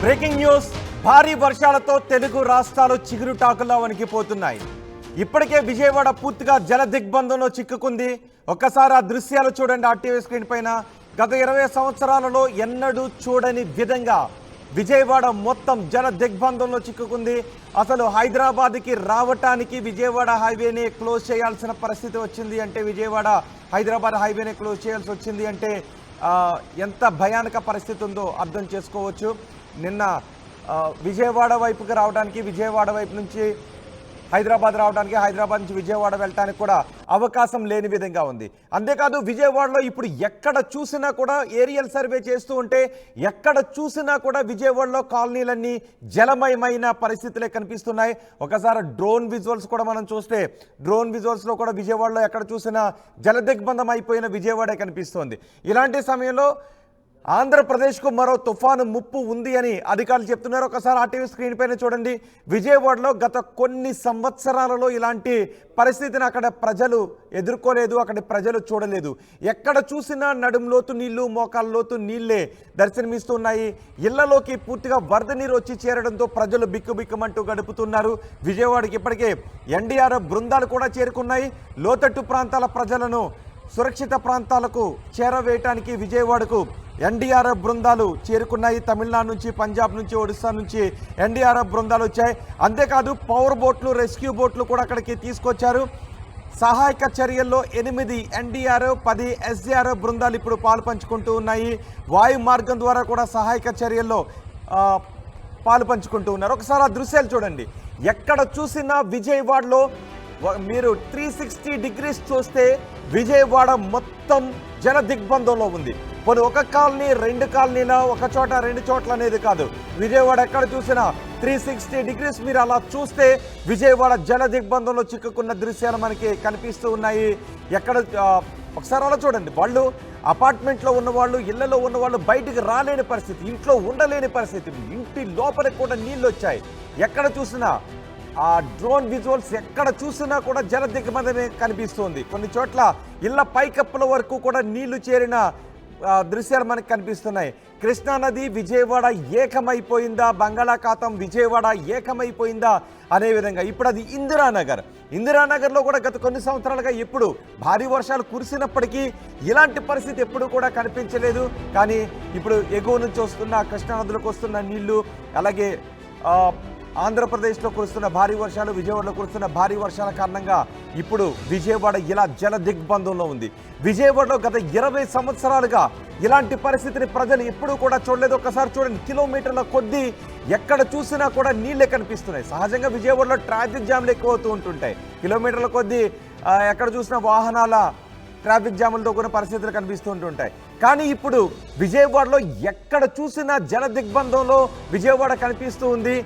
Breaking news. భారీ వర్షాలతో తెలుగు రాష్ట్రాలు చిగురుటాకులా వణికిపోతున్నాయి. ఇప్పటికే విజయవాడ పూర్తిగా జల దిగ్బంధంలో చిక్కుకుంది. ఒక్కసారి ఆ దృశ్యాలు చూడండి ఆర్టీవీ స్క్రీన్ పైన. గత 20 సంవత్సరాలలో ఎన్నడూ చూడని విధంగా విజయవాడ మొత్తం జల దిగ్బంధంలో చిక్కుకుంది. అసలు హైదరాబాద్కి రావటానికి విజయవాడ హైవేనే క్లోజ్ చేయాల్సిన పరిస్థితి వచ్చింది. అంటే విజయవాడ హైదరాబాద్ హైవేనే క్లోజ్ చేయాల్సి వచ్చింది అంటే ఎంత భయానక పరిస్థితి ఉందో అర్థం చేసుకోవచ్చు. నిన్న విజయవాడ వైపుకి రావడానికి, విజయవాడ వైపు నుంచి హైదరాబాద్ రావడానికి, హైదరాబాద్ నుంచి విజయవాడ వెళ్ళడానికి కూడా అవకాశం లేని విధంగా ఉంది. అంతేకాదు విజయవాడలో ఇప్పుడు ఎక్కడ చూసినా కూడా ఏరియల్ సర్వే చేస్తూ ఉంటే ఎక్కడ చూసినా కూడా విజయవాడలో కాలనీలన్నీ జలమయమైన పరిస్థితులే కనిపిస్తున్నాయి. ఒకసారి డ్రోన్ విజువల్స్ కూడా మనం చూస్తే డ్రోన్ విజువల్స్లో కూడా విజయవాడలో ఎక్కడ చూసినా జల దిగ్బంధం అయిపోయిన విజయవాడే కనిపిస్తోంది. ఇలాంటి సమయంలో ఆంధ్రప్రదేశ్కు మరో తుఫాను ముప్పు ఉంది అని అధికారులు చెప్తున్నారు. ఒకసారి ఆర్టీవీ స్క్రీన్ పైన చూడండి. విజయవాడలో గత కొన్ని సంవత్సరాలలో ఇలాంటి పరిస్థితిని అక్కడ ప్రజలు ఎదుర్కోలేదు, అక్కడ ప్రజలు చూడలేదు. ఎక్కడ చూసినా నడుంలోతు నీళ్లు, మోకాళ్ళలోతు నీళ్లే దర్శనమిస్తున్నాయి. ఇళ్లలోకి పూర్తిగా వరద నీరు వచ్చి చేరడంతో ప్రజలు బిక్కుబిక్కుమంటూ గడుపుతున్నారు. విజయవాడకి ఇప్పటికే ఎన్డీఆర్ఎఫ్ బృందాలు కూడా చేరుకున్నాయి. లోతట్టు ప్రాంతాల ప్రజలను సురక్షిత ప్రాంతాలకు చేరవేయటానికి విజయవాడకు ఎన్డీఆర్ఎఫ్ బృందాలు చేరుకున్నాయి. తమిళనాడు నుంచి, పంజాబ్ నుంచి, ఒడిశా నుంచి ఎన్డీఆర్ఎఫ్ బృందాలు వచ్చాయి. అంతేకాదు పవర్ బోట్లు, రెస్క్యూ బోట్లు కూడా అక్కడికి తీసుకొచ్చారు. సహాయక చర్యల్లో 8 ఎన్డీఆర్ఎఫ్, 10 ఎస్డీఆర్ఎఫ్ బృందాలు ఇప్పుడు పాలు పంచుకుంటూ ఉన్నాయి. వాయు మార్గం ద్వారా కూడా సహాయక చర్యల్లో పాలు పంచుకుంటూ ఉన్నారు. ఒకసారి ఆ దృశ్యాలు చూడండి. ఎక్కడ చూసినా విజయవాడలో మీరు 360 డిగ్రీస్ చూస్తే విజయవాడ మొత్తం జల దిగ్బంధంలో ఉంది. కొన్ని ఒక కాలనీ, 2 కాలనీల, ఒక చోట 2 చోట్ల అనేది కాదు. విజయవాడ ఎక్కడ చూసినా 360 డిగ్రీస్ మీరు అలా చూస్తే విజయవాడ జల దిగ్బంధంలో చిక్కుకున్న దృశ్యాలు మనకి కనిపిస్తూ ఉన్నాయి. ఎక్కడ ఒకసారి అలా చూడండి. వాళ్ళు అపార్ట్మెంట్లో ఉన్నవాళ్ళు, ఇళ్లలో ఉన్నవాళ్ళు బయటికి రాలేని పరిస్థితి, ఇంట్లో ఉండలేని పరిస్థితి, ఇంటి లోపలికి కూడా నీళ్ళు వచ్చాయి. ఎక్కడ చూసినా ఆ డ్రోన్ విజువల్స్ ఎక్కడ చూసినా కూడా జల దిగ్బంధమే కనిపిస్తుంది. కొన్ని చోట్ల ఇళ్ల పైకప్పుల వరకు కూడా నీళ్లు చేరిన దృశ్యాలు మనకు కనిపిస్తున్నాయి. కృష్ణానది విజయవాడ ఏకమైపోయిందా, బంగాళాఖాతం విజయవాడ ఏకమైపోయిందా అనే విధంగా ఇప్పుడు అది ఇందిరానగర్లో కూడా గత కొన్ని సంవత్సరాలుగా ఎప్పుడు భారీ వర్షాలు కురిసినప్పటికీ ఇలాంటి పరిస్థితి ఎప్పుడు కూడా కనిపించలేదు. కానీ ఇప్పుడు ఎగువ నుంచి వస్తున్న కృష్ణానదిలోకి వస్తున్న నీళ్లు, అలాగే ఆంధ్రప్రదేశ్లో కురుస్తున్న భారీ వర్షాలు, విజయవాడలో కురుస్తున్న భారీ వర్షాల కారణంగా ఇప్పుడు విజయవాడ ఇలా జల దిగ్బంధంలో ఉంది. విజయవాడలో గత 20 సంవత్సరాలుగా ఇలాంటి పరిస్థితిని ప్రజలు ఎప్పుడూ కూడా చూడలేదు. ఒకసారి చూడండి, కిలోమీటర్ల కొద్దీ ఎక్కడ చూసినా కూడా నీళ్ళే కనిపిస్తున్నాయి. సహజంగా విజయవాడలో ట్రాఫిక్ జామ్లు ఎక్కువ అవుతూ ఉంటుంటాయి. కిలోమీటర్ల కొద్దీ ఎక్కడ చూసినా వాహనాల ట్రాఫిక్ జాములతో కూడా పరిస్థితులు కనిపిస్తూ ఉంటుంటాయి. కానీ ఇప్పుడు విజయవాడలో ఎక్కడ చూసినా జల దిగ్బంధంలో విజయవాడ కనిపిస్తూ ఉంది.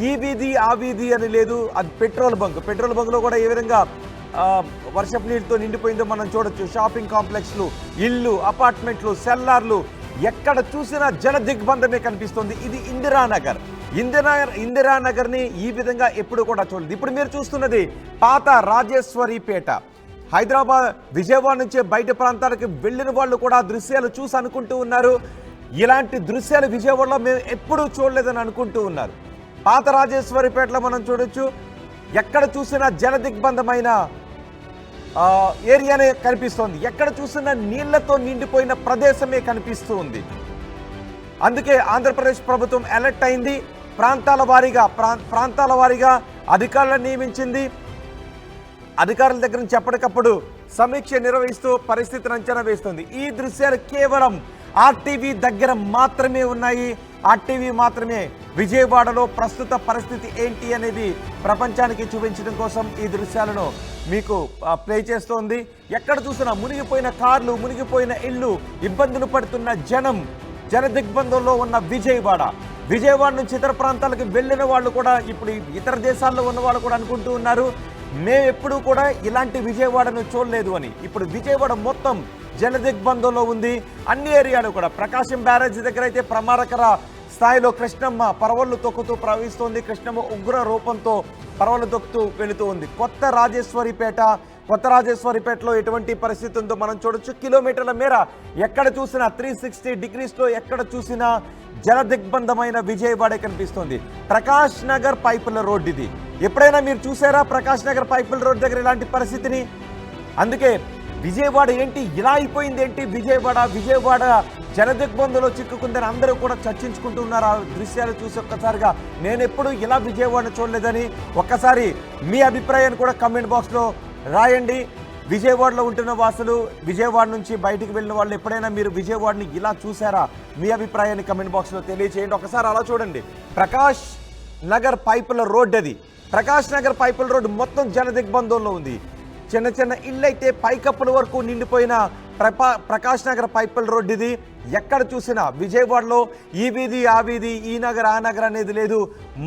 ఈ వీధి ఆ వీధి అని లేదు, అది పెట్రోల్ బంక్లో కూడా ఏ విధంగా వర్షపు నీటితో నిండిపోయిందో మనం చూడొచ్చు. షాపింగ్ కాంప్లెక్స్లు, ఇళ్ళు, అపార్ట్మెంట్లు, సెల్లార్లు ఎక్కడ చూసినా జల దిగ్బంధమే కనిపిస్తుంది. ఇది ఇందిరానగర్ని ఈ విధంగా ఎప్పుడు కూడా చూడలేదు. ఇప్పుడు మీరు చూస్తున్నది పాత రాజేశ్వరిపేట. విజయవాడ నుంచే బయట ప్రాంతాలకు వెళ్ళిన వాళ్ళు కూడా దృశ్యాలు చూసి అనుకుంటూ ఉన్నారు, ఇలాంటి దృశ్యాలు విజయవాడలో మేము ఎప్పుడూ చూడలేదని అనుకుంటూ ఉన్నారు. పాత రాజేశ్వరిపేటలో మనం చూడొచ్చు, ఎక్కడ చూసినా జల దిగ్బంధమైన ఏరియానే కనిపిస్తోంది. ఎక్కడ చూసినా నీళ్లతో నిండిపోయిన ప్రదేశమే కనిపిస్తూ ఉంది. అందుకే ఆంధ్రప్రదేశ్ ప్రభుత్వం అలర్ట్ అయింది. ప్రాంతాల వారీగా అధికారులను నియమించింది. అధికారుల దగ్గర నుంచి ఎప్పటికప్పుడు సమీక్ష నిర్వహిస్తూ పరిస్థితిని అంచనా వేస్తుంది. ఈ దృశ్యాలు కేవలం ఆర్టీవీ దగ్గర మాత్రమే ఉన్నాయి. ఆర్టీవీ మాత్రమే విజయవాడలో ప్రస్తుత పరిస్థితి ఏంటి అనేది ప్రపంచానికి చూపించడం కోసం ఈ దృశ్యాలను మీకు ప్లే చేస్తోంది. ఎక్కడ చూసినా మునిగిపోయిన కార్లు, మునిగిపోయిన ఇళ్ళు, ఇబ్బందులు పడుతున్న జనం, జల దిగ్బంధంలో ఉన్న విజయవాడ నుంచి ఇతర ప్రాంతాలకు వెళ్ళిన వాళ్ళు కూడా, ఇప్పుడు ఇతర దేశాల్లో ఉన్న వాళ్ళు కూడా అనుకుంటూ ఉన్నారు, మేము ఎప్పుడూ కూడా ఇలాంటి విజయవాడను చూడలేదు అని. ఇప్పుడు విజయవాడ మొత్తం జల దిగ్బంధంలో ఉంది. అన్ని ఏరియాలు కూడా, ప్రకాశం బ్యారేజ్ దగ్గర అయితే ప్రమాదకర స్థాయిలో కృష్ణమ్మ పరవళ్లు తొక్కుతూ ప్రవహిస్తోంది. కృష్ణమ్మ ఉగ్ర రూపంతో పరవళ్లు తొక్కుతూ వెళుతూ ఉంది. కొత్త రాజేశ్వరిపేట, కొత్తరాజేశ్వరిపేటలో ఎటువంటి పరిస్థితి ఉందో మనం చూడొచ్చు. కిలోమీటర్ల మేర ఎక్కడ చూసినా 360 డిగ్రీస్లో ఎక్కడ చూసినా జలదిగ్బంధమైన విజయవాడ కనిపిస్తుంది. ప్రకాష్ నగర్ పైపుల రోడ్ ఇది. ఎప్పుడైనా మీరు చూసారా ప్రకాష్ నగర్ పైపుల రోడ్ దగ్గర ఇలాంటి పరిస్థితిని? అందుకే విజయవాడ ఏంటి ఇలా అయిపోయింది, ఏంటి విజయవాడ జలదిగ్బంధంలో చిక్కుకుందని అందరూ కూడా చర్చించుకుంటున్నారు. ఆ దృశ్యాలు చూసి ఒక్కసారిగా నేను ఎప్పుడు ఇలా విజయవాడ చూడలేదని ఒక్కసారి మీ అభిప్రాయాన్ని కూడా కమెంట్ బాక్స్లో రాయండి. విజయవాడలో ఉంటున్న వాసులు, విజయవాడ నుంచి బయటికి వెళ్ళిన వాళ్ళు ఎప్పుడైనా మీరు విజయవాడని ఇలా చూసారా? మీ అభిప్రాయాన్ని కమెంట్ బాక్స్లో తెలియచేయండి. ఒకసారి అలా చూడండి. ప్రకాష్ నగర్ పైపుల రోడ్ అది. ప్రకాష్ నగర్ పైపుల రోడ్డు మొత్తం జలదిగ్బంధంలో ఉంది. చిన్న చిన్న ఇళ్ళు అయితే పైకప్పుల వరకు నిండిపోయిన ప్రకాష్ నగర్ పైపుల రోడ్డు ఇది. ఎక్కడ చూసినా విజయవాడలో ఈ వీధి ఆ వీధి, ఈ నగర్ ఆ నగర్ అనేది లేదు.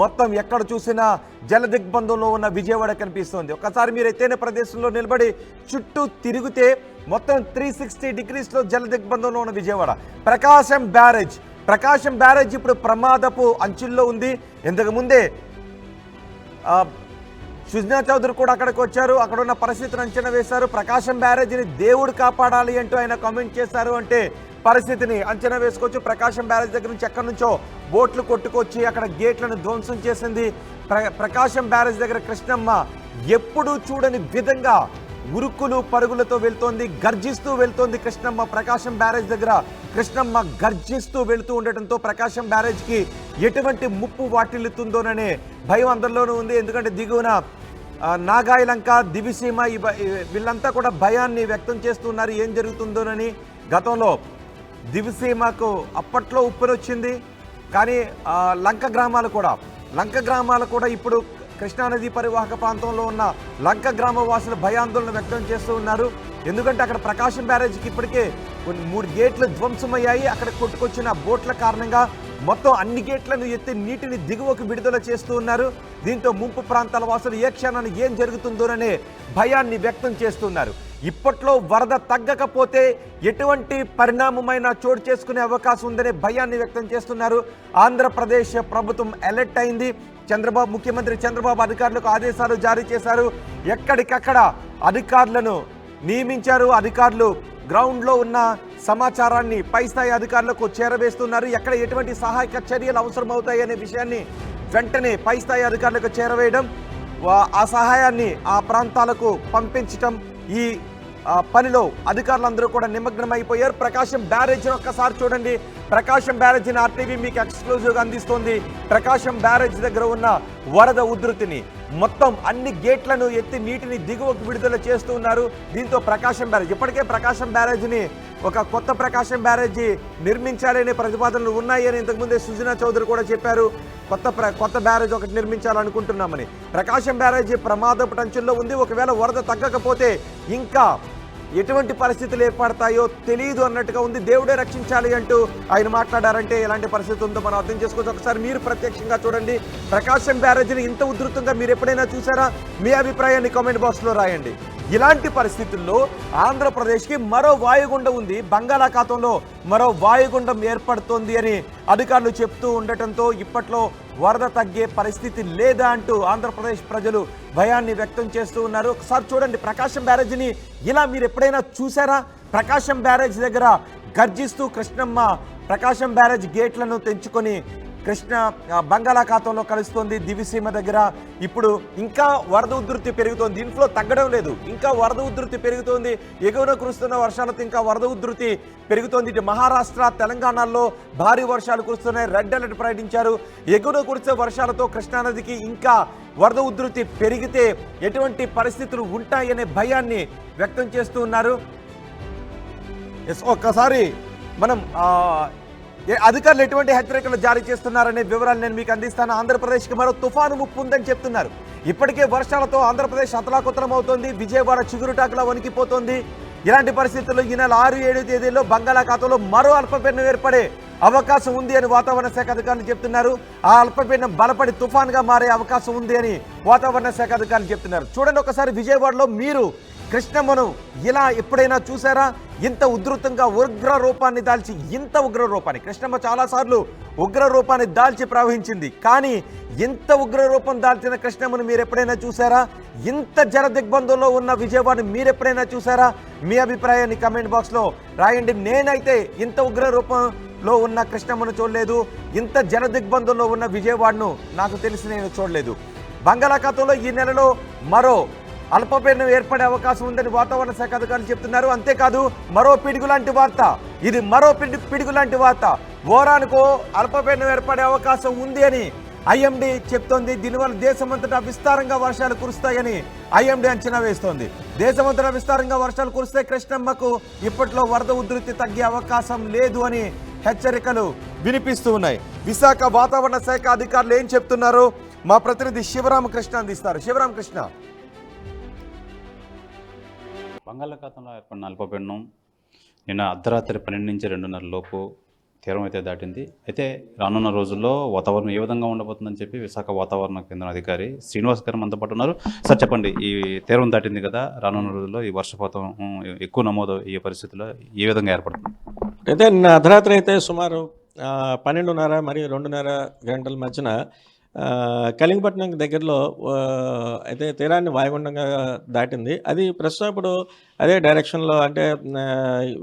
మొత్తం ఎక్కడ చూసినా జలదిగ్బంధంలో ఉన్న విజయవాడ కనిపిస్తుంది. ఒకసారి మీరు ఎత్తైన ప్రదేశంలో నిలబడి చుట్టూ తిరిగితే మొత్తం 360 డిగ్రీస్లో జలదిగ్బంధంలో ఉన్న విజయవాడ. ప్రకాశం బ్యారేజ్ ఇప్పుడు ప్రమాదపు అంచుల్లో ఉంది. ఇంతకు ముందే సుజనా చౌదరి కూడా అక్కడికి వచ్చారు. అక్కడ ఉన్న పరిస్థితిని అంచనా వేశారు. ప్రకాశం బ్యారేజీని దేవుడు కాపాడాలి అంటూ ఆయన కామెంట్ చేశారు. అంటే పరిస్థితిని అంచనా వేసుకోవచ్చు. ప్రకాశం బ్యారేజ్ దగ్గర నుంచి ఎక్కడి నుంచో బోట్లు కొట్టుకొచ్చి అక్కడ గేట్లను ధ్వంసం చేసింది. ప్రకాశం బ్యారేజ్ దగ్గర కృష్ణమ్మ ఎప్పుడూ చూడని విధంగా ఉరుకులు పరుగులతో వెళ్తోంది, గర్జిస్తూ వెళ్తోంది కృష్ణమ్మ. ప్రకాశం బ్యారేజ్ దగ్గర కృష్ణమ్మ గర్జిస్తూ వెళుతూ ఉండటంతో ప్రకాశం బ్యారేజ్కి ఎటువంటి ముప్పు వాటిల్లుతుందోననే భయం అందరిలోనూ ఉంది. ఎందుకంటే దిగువన నాగాయలంక, దివిసీమ వీళ్ళంతా కూడా భయాన్ని వ్యక్తం చేస్తున్నారు ఏం జరుగుతుందోనని. గతంలో దివిసీమకు అప్పట్లో ఉప్పెనొచ్చింది. కానీ లంక గ్రామాలు కూడా ఇప్పుడు కృష్ణానది పరివాహక ప్రాంతంలో ఉన్న లంక గ్రామ వాసులు భయాందోళన వ్యక్తం చేస్తూ ఉన్నారు. ఎందుకంటే అక్కడ ప్రకాశం బ్యారేజ్కి ఇప్పటికే 3 గేట్లు ధ్వంసమయ్యాయి. అక్కడ కొట్టుకొచ్చిన బోట్ల కారణంగా మొత్తం అన్ని గేట్లను ఎత్తి నీటిని దిగువకు విడుదల చేస్తూ ఉన్నారు. దీంతో ముంపు ప్రాంతాల వాసులు ఏ క్షణాన్ని ఏం జరుగుతుందోననే భయాన్ని వ్యక్తం చేస్తున్నారు. ఇప్పట్లో వరద తగ్గకపోతే ఎటువంటి పరిణామమైన చోటు చేసుకునే అవకాశం ఉందనే భయాన్ని వ్యక్తం చేస్తున్నారు. ఆంధ్రప్రదేశ్ ప్రభుత్వం అలర్ట్ అయింది. ముఖ్యమంత్రి చంద్రబాబు అధికారులకు ఆదేశాలు జారీ చేశారు. ఎక్కడికక్కడ అధికారులను నియమించారు. అధికారులు గ్రౌండ్లో ఉన్న సమాచారాన్ని పై స్థాయి అధికారులకు చేరవేస్తున్నారు. ఎక్కడ ఎటువంటి సహాయక చర్యలు అవసరమవుతాయనే విషయాన్ని వెంటనే పై స్థాయి అధికారులకు చేరవేయడం, ఆ సహాయాన్ని ఆ ప్రాంతాలకు పంపించటం, ఈ పనిలో అధికారులందరూ కూడా నిమగ్నమైపోయారు. ప్రకాశం బ్యారేజ్ని ఒక్కసారి చూడండి. ప్రకాశం బ్యారేజ్ని ఆర్టీవీ మీకు ఎక్స్క్లూజివ్గా అందిస్తోంది. ప్రకాశం బ్యారేజ్ దగ్గర ఉన్న వరద ఉధృతిని మొత్తం అన్ని గేట్లను ఎత్తి నీటిని దిగువకు విడుదల చేస్తూ ఉన్నారు. దీంతో ప్రకాశం బ్యారేజ్ ఇప్పటికే ప్రకాశం బ్యారేజ్ని ఒక కొత్త ప్రకాశం బ్యారేజీ నిర్మించాలనే ప్రతిపాదనలు ఉన్నాయని ఇంతకుముందే సుజనా చౌదరి కూడా చెప్పారు. కొత్త బ్యారేజ్ ఒకటి నిర్మించాలనుకుంటున్నామని. ప్రకాశం బ్యారేజీ ప్రమాదపు అంచుల్లో ఉంది. ఒకవేళ వరద తగ్గకపోతే ఇంకా ఎటువంటి పరిస్థితులు ఏర్పడతాయో తెలియదు అన్నట్టుగా ఉంది. దేవుడే రక్షించాలి అంటూ ఆయన మాట్లాడారంటే ఎలాంటి పరిస్థితి ఉందో మనం అర్థం చేసుకోవచ్చు. ఒకసారి మీరు ప్రత్యక్షంగా చూడండి. ప్రకాశం బ్యారేజీని ఇంత ఉధృతంగా మీరు ఎప్పుడైనా చూసారా? మీ అభిప్రాయాన్ని కామెంట్ బాక్స్లో రాయండి. ఇలాంటి పరిస్థితుల్లో ఆంధ్రప్రదేశ్కి మరో వాయుగుండం ఉంది. బంగాళాఖాతంలో మరో వాయుగుండం ఏర్పడుతోంది అని అధికారులు చెప్తూ ఉండటంతో ఇప్పట్లో వరద తగ్గే పరిస్థితి లేదా అంటూ ఆంధ్రప్రదేశ్ ప్రజలు భయాన్ని వ్యక్తం చేస్తూ ఉన్నారు. ఒకసారి చూడండి ప్రకాశం బ్యారేజీని ఇలా మీరు ఎప్పుడైనా చూసారా? ప్రకాశం బ్యారేజ్ దగ్గర గర్జిస్తూ కృష్ణమ్మ ప్రకాశం బ్యారేజ్ గేట్లను తెంచుకొని బంగాళాఖాతంలో కలుస్తోంది. దివిసీమ దగ్గర ఇప్పుడు ఇంకా వరద ఉధృతి పెరుగుతోంది. ఇన్ఫ్లో తగ్గడం లేదు, ఇంకా వరద ఉధృతి పెరుగుతోంది. ఎగువన కురుస్తున్న వర్షాలతో ఇంకా వరద ఉధృతి పెరుగుతోంది. ఇటు మహారాష్ట్ర, తెలంగాణలో భారీ వర్షాలు కురుస్తున్నాయి. రెడ్ అలర్ట్ ప్రకటించారు. ఎగువన కురిసే వర్షాలతో కృష్ణానదికి ఇంకా వరద ఉధృతి పెరిగితే ఎటువంటి పరిస్థితులు ఉంటాయనే భయాన్ని వ్యక్తం చేస్తూ ఉన్నారు. ఒక్కసారి మనం అధికారులు ఎటువంటి హెచ్చరికలు జారీ చేస్తున్నారనే వివరాలు నేను మీకు అందిస్తాను. ఆంధ్రప్రదేశ్కి మరో తుఫాను ముప్పు ఉందని చెప్తున్నారు. ఇప్పటికే వర్షాలతో ఆంధ్రప్రదేశ్ అతలాకుతలం అవుతోంది. విజయవాడ చిగురుటాకులా వణికిపోతోంది. ఇలాంటి పరిస్థితుల్లో ఈ నెల 6-7 తేదీల్లో బంగాళాఖాతంలో మరో అల్పపీడనం ఏర్పడే అవకాశం ఉంది అని వాతావరణ శాఖ అధికారులు చెప్తున్నారు. ఆ అల్పపీడనం బలపడి తుఫాన్గా మారే అవకాశం ఉంది అని వాతావరణ శాఖ అధికారులు చెప్తున్నారు. చూడండి ఒకసారి విజయవాడలో మీరు కృష్ణమ్మను ఇలా ఎప్పుడైనా చూసారా? ఇంత ఉధృతంగా ఉగ్ర రూపాన్ని దాల్చి, ఇంత ఉగ్ర రూపాన్ని కృష్ణమ్మ చాలాసార్లు ఉగ్ర రూపాన్ని దాల్చి ప్రవహించింది, కానీ ఇంత ఉగ్ర రూపం దాల్చిన కృష్ణమ్మను మీరు ఎప్పుడైనా చూసారా? ఇంత జనదిగ్బంధంలో ఉన్న విజయవాడని మీరు ఎప్పుడైనా చూసారా? మీ అభిప్రాయాన్ని కమెంట్ బాక్స్లో రాయండి. నేనైతే ఇంత ఉగ్ర రూపంలో ఉన్న కృష్ణమ్మను చూడలేదు, ఇంత జనదిగ్బంధంలో ఉన్న విజయవాడను నాకు తెలిసి నేను చూడలేదు. బంగాళాఖాతంలో ఈ నెలలో మరో అల్పపీడనం ఏర్పడే అవకాశం ఉందని వాతావరణ శాఖ అధికారులు చెప్తున్నారు. అంతేకాదు, మరో పిడుగు లాంటి వార్త, ఇది మరో పిడుగు లాంటి వార్త. ఓరానుకో అల్పపీడనం ఏర్పడే అవకాశం ఉంది అని ఐఎండీ చెప్తోంది. దీనివల్ల దేశమంతటా విస్తారంగా వర్షాలు కురుస్తాయని ఐఎండీ అంచనా వేస్తోంది. దేశమంతటా విస్తారంగా వర్షాలు కురిస్తే కృష్ణమ్మకు ఇప్పట్లో వరద ఉధృతి తగ్గే అవకాశం లేదు అని హెచ్చరికలు వినిపిస్తూ ఉన్నాయి. విశాఖ వాతావరణ శాఖ అధికారులు ఏం చెప్తున్నారు మా ప్రతినిధి శివరామకృష్ణ అందిస్తారు. శివరామకృష్ణ, బంగాళాఖాతంలో ఏర్పడిన అల్పపీడనం నిన్న అర్ధరాత్రి 12 నుంచి 2:30 లోపు తీరం అయితే దాటింది. అయితే రానున్న రోజుల్లో వాతావరణం ఏ విధంగా ఉండబోతుందని చెప్పి విశాఖ వాతావరణ కేంద్రం అధికారి శ్రీనివాస్ గారు మనతో పాటు ఉన్నారు. సార్ చెప్పండి, ఈ తీరం దాటింది కదా, రానున్న రోజుల్లో ఈ వర్షపాతం ఎక్కువ నమోదు ఈ పరిస్థితుల్లో ఏ విధంగా ఏర్పడుతుంది? అయితే నిన్న అర్ధరాత్రి అయితే సుమారు 12:30 మరియు 2:30 గంటల మధ్యన కలింగపట్నం దగ్గరలో అయితే తీరాన్ని వాయుగుండంగా దాటింది. అది ప్రస్తుతం ఇప్పుడు అదే డైరెక్షన్లో, అంటే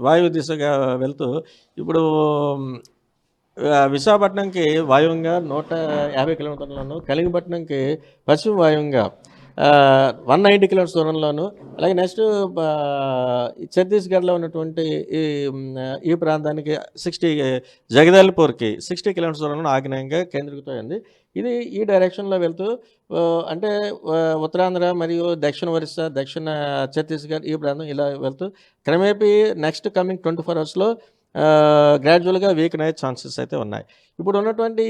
వాయు దిశగా వెళ్తూ ఇప్పుడు విశాఖపట్నంకి వాయువ్యంగా 150 కిలోమీటర్లను, కలింగపట్నంకి పశ్చిమ వాయువ్యంగా 190 కిలోమీటర్స్ దూరంలోను, అలాగే నెక్స్ట్ ఛత్తీస్గఢ్లో ఉన్నటువంటి ఈ ప్రాంతానికి జగదల్పూర్కి 60 కిలోమీటర్స్ దూరంలో ఆగ్నేయంగా కేంద్రీకృతమైంది. ఇది ఈ డైరెక్షన్లో వెళ్తూ అంటే ఉత్తరాంధ్ర మరియు దక్షిణ ఒరిస్సా, దక్షిణ ఛత్తీస్గఢ్ ఈ ప్రాంతం ఇలా వెళ్తూ క్రమేపీ నెక్స్ట్ కమింగ్ 24 అవర్స్లో గ్రాడ్యువల్గా వీకెన్ అయ్యే ఛాన్సెస్ అయితే ఉన్నాయి. ఇప్పుడు ఉన్నటువంటి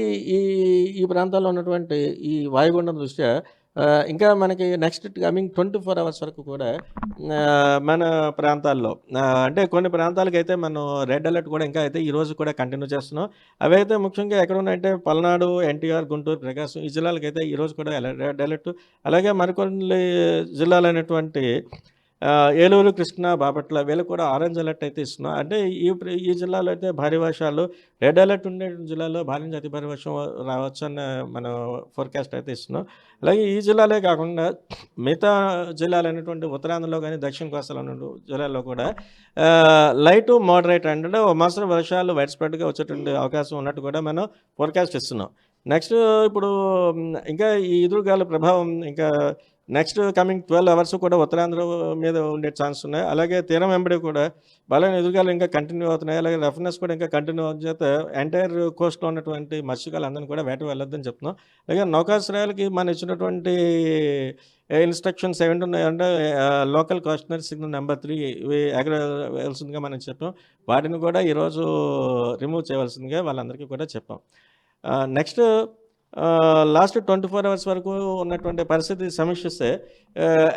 ఈ ప్రాంతాల్లో ఉన్నటువంటి ఈ వాయుగుండం దృష్ట్యా ఇంకా మనకి నెక్స్ట్ కమింగ్ 24 అవర్స్ వరకు కూడా మన ప్రాంతాల్లో అంటే కొన్ని ప్రాంతాలకు అయితే మనం రెడ్ అలర్ట్ కూడా ఇంకా అయితే ఈరోజు కూడా కంటిన్యూ చేస్తున్నాం. అవి అయితే ముఖ్యంగా ఎక్కడ ఉన్నాయంటే పల్నాడు, ఎన్టీఆర్, గుంటూరు, ప్రకాశం ఈ జిల్లాలకైతే ఈరోజు కూడా రెడ్ అలర్ట్. అలాగే మరికొన్ని జిల్లాలైనటువంటి ఏలూరు, కృష్ణా, బాపట్ల వీళ్ళు కూడా ఆరెంజ్ అలర్ట్ అయితే ఇస్తున్నాం. అంటే ఈ జిల్లాలో అయితే భారీ వర్షాలు, రెడ్ అలర్ట్ ఉండే జిల్లాలో భారీ నుంచి అతి భారీ వర్షం రావచ్చు అన్న మనం ఫోర్కాస్ట్ అయితే ఇస్తున్నాం. అలాగే ఈ జిల్లాలే కాకుండా మిగతా జిల్లాలైనటువంటి ఉత్తరాంధ్రలో కానీ దక్షిణ కోస్తాలో ఉన్న జిల్లాల్లో కూడా లైట్ టు మోడరేట్ అంటే ఓ మోస్తరు వర్షాలు వైడ్ స్ప్రెడ్గా వచ్చేటువంటి అవకాశం ఉన్నట్టు కూడా మనం ఫోర్కాస్ట్ ఇస్తున్నాం. నెక్స్ట్ ఇప్పుడు ఇంకా ఈ ఎదురుగాల ప్రభావం ఇంకా నెక్స్ట్ కమింగ్ 12 అవర్స్ కూడా ఉత్తరాంధ్ర మీద ఉండే ఛాన్స్ ఉన్నాయి. అలాగే తీరం వెంబడి కూడా బలమైన ఎదురుగాలు ఇంకా కంటిన్యూ అవుతున్నాయి. అలాగే రఫ్నెస్ కూడా ఇంకా కంటిన్యూ అవుతున్న చేత ఎంటైర్ కోస్ట్లో ఉన్నటువంటి మత్స్యకారులు అందరినీ కూడా వేట వెళ్ళొద్దని చెప్తున్నాం. అలాగే నౌకాశ్రయాలకి మనం ఇచ్చినటువంటి ఇన్స్ట్రక్షన్స్ ఏమిటి ఉన్నాయంటే లోకల్ కాస్టనరీ సిగ్నల్ నెంబర్ 3 ఇవి ఎగరవలసిందిగా మనం చెప్పాం. వాటిని కూడా ఈరోజు రిమూవ్ చేయవలసిందిగా వాళ్ళందరికీ కూడా చెప్పాం. నెక్స్ట్ లాస్ట్ 24 అవర్స్ వరకు ఉన్నటువంటి పరిస్థితి సమీక్షిస్తే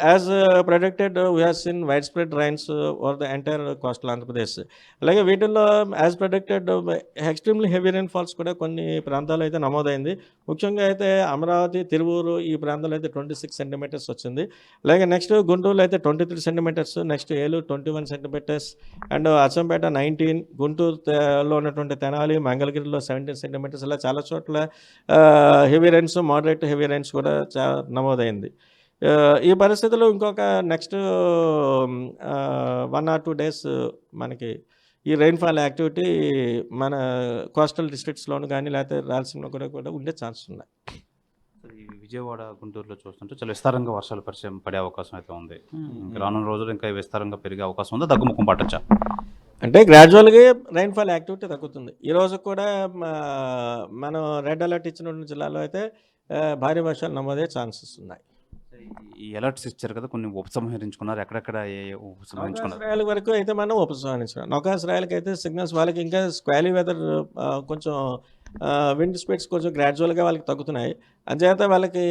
as ప్రొడక్టెడ్ we have seen wide spread rains over the entire coastal Andhra Pradesh. అలాగే వీటిల్లో as ప్రొడక్టెడ్ extremely heavy rain falls కూడా కొన్ని ప్రాంతాలు అయితే నమోదైంది. ముఖ్యంగా అయితే అమరావతి, తిరువూరు ఈ ప్రాంతాల్లో అయితే 26 సెంటీమీటర్స్ వచ్చింది. అలాగే నెక్స్ట్ గుంటూరులో అయితే 23 centimetres, next Eluru 21 centimetres and Achampet 19, గుంటూరులో ఉన్నటువంటి తెనాలి, మంగళగిరిలో 17 సెంటీమీటర్స్, ఇలా చాలా చోట్ల heavy rains, moderate heavy rains కూడా నమోదైంది. ఈ పరిస్థితుల్లో ఇంకొక నెక్స్ట్ 1 or 2 డేస్ మనకి ఈ రెయిన్ఫాల్ యాక్టివిటీ మన కోస్టల్ డిస్ట్రిక్ట్స్లోను కానీ లేకపోతే రాయలసీమలో కూడా ఉండే ఛాన్స్ ఉన్నాయి. ఈ విజయవాడ, గుంటూరులో చూస్తుంటే చాలా విస్తారంగా వర్షాలు పడే అవకాశం అయితే ఉంది. రానున్న రోజులు ఇంకా విస్తారంగా పెరిగే అవకాశం ఉందా, తగ్గుముఖం పట్టచ్చా? అంటే గ్రాడ్యువల్గా రెయిన్ఫాల్ యాక్టివిటీ తగ్గుతుంది. ఈరోజు కూడా మనం రెడ్ అలర్ట్ ఇచ్చిన జిల్లాలో అయితే భారీ వర్షాలు నమోదయ్యే ఛాన్సెస్ ఉన్నాయి. ఈ అలర్ట్స్ ఇచ్చారు కదా, కొన్ని ఉపసంహరించుకున్నారు, ఎక్కడెక్కడ ఉపసంహరించుకున్నారు? నౌకాశ్రయాల వరకు అయితే మనం ఉపసంహరించుకున్నాం. నౌకాశ్రయాలకి అయితే సిగ్నల్స్ వాళ్ళకి ఇంకా స్క్వాలీ వెదర్ కొంచెం విండ్ స్పీడ్స్ కొంచెం గ్రాడ్యువల్గా వాళ్ళకి తగ్గుతున్నాయి. అంచేత వాళ్ళకి